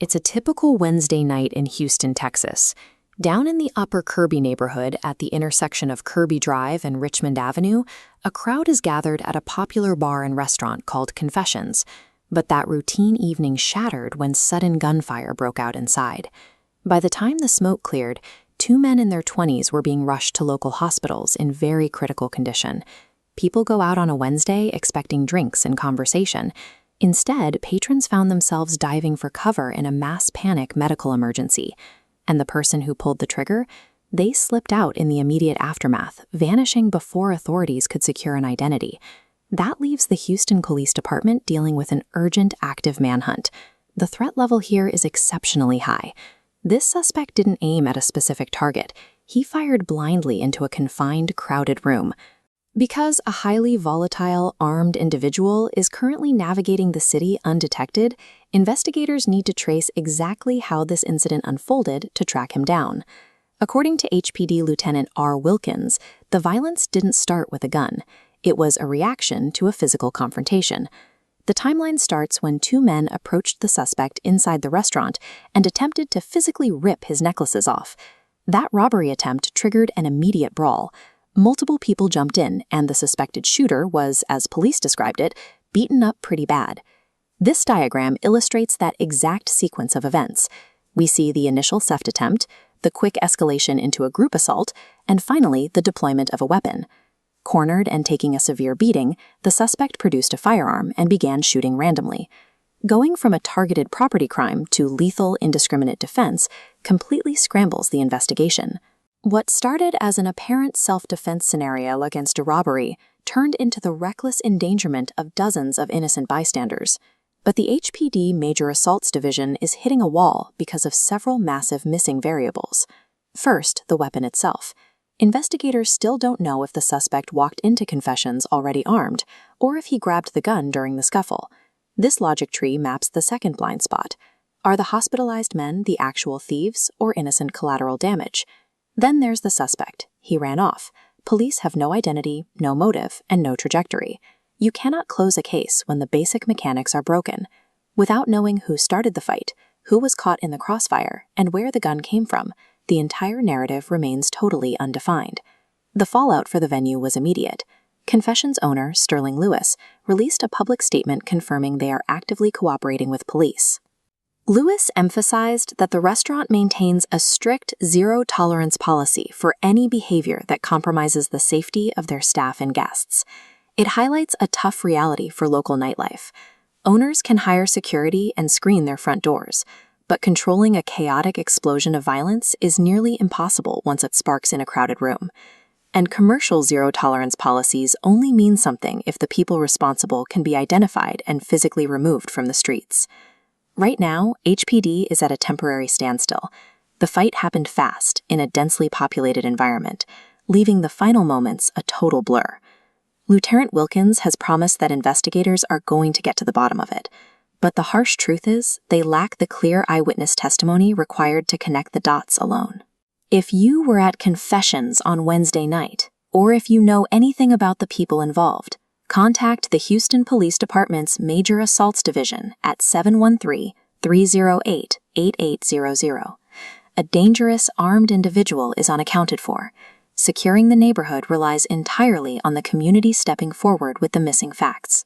It's a typical Wednesday night in Houston, Texas. Down in the upper Kirby neighborhood at the intersection of Kirby Drive and Richmond Avenue, a crowd is gathered at a popular bar and restaurant called Confessions. But that routine evening shattered when sudden gunfire broke out inside. By the time the smoke cleared, two men in their 20s were being rushed to local hospitals in very critical condition. People go out on a Wednesday expecting drinks and conversation. Instead, patrons found themselves diving for cover in a mass panic medical emergency. And the person who pulled the trigger? They slipped out in the immediate aftermath, vanishing before authorities could secure an identity. That leaves the Houston Police Department dealing with an urgent, active manhunt. The threat level here is exceptionally high. This suspect didn't aim at a specific target. He fired blindly into a confined, crowded room. Because a highly volatile, armed individual is currently navigating the city undetected, investigators need to trace exactly how this incident unfolded to track him down. According to HPD Lt. R. Willkens, the violence didn't start with a gun. It was a reaction to a physical confrontation. The timeline starts when two men approached the suspect inside the restaurant and attempted to physically rip his necklaces off. That robbery attempt triggered an immediate brawl. Multiple people jumped in, and the suspected shooter was, as police described it, beaten up pretty bad. This diagram illustrates that exact sequence of events. We see the initial theft attempt, the quick escalation into a group assault, and finally the deployment of a weapon. Cornered and taking a severe beating, the suspect produced a firearm and began shooting randomly. Going from a targeted property crime to lethal, indiscriminate defense completely scrambles the investigation. What started as an apparent self-defense scenario against a robbery turned into the reckless endangerment of dozens of innocent bystanders. But the HPD Major Assaults Division is hitting a wall because of several massive missing variables. First, the weapon itself. Investigators still don't know if the suspect walked into Confessions already armed, or if he grabbed the gun during the scuffle. This logic tree maps the second blind spot. Are the hospitalized men the actual thieves or innocent collateral damage? Then there's the suspect. He ran off. Police have no identity, no motive, and no trajectory. You cannot close a case when the basic mechanics are broken. Without knowing who started the fight, who was caught in the crossfire, and where the gun came from, the entire narrative remains totally undefined. The fallout for the venue was immediate. Confessions owner, Sterling Lewis, released a public statement confirming they are actively cooperating with police. Lewis emphasized that the restaurant maintains a strict zero-tolerance policy for any behavior that compromises the safety of their staff and guests. It highlights a tough reality for local nightlife. Owners can hire security and screen their front doors, but controlling a chaotic explosion of violence is nearly impossible once it sparks in a crowded room. And commercial zero-tolerance policies only mean something if the people responsible can be identified and physically removed from the streets. Right now, HPD is at a temporary standstill. The fight happened fast in a densely populated environment, leaving the final moments a total blur. Lieutenant Willkens has promised that investigators are going to get to the bottom of it. But the harsh truth is, they lack the clear eyewitness testimony required to connect the dots alone. If you were at Confessions on Wednesday night, or if you know anything about the people involved, contact the Houston Police Department's Major Assaults Division at 713-308-8800. A dangerous, armed individual is unaccounted for. Securing the neighborhood relies entirely on the community stepping forward with the missing facts.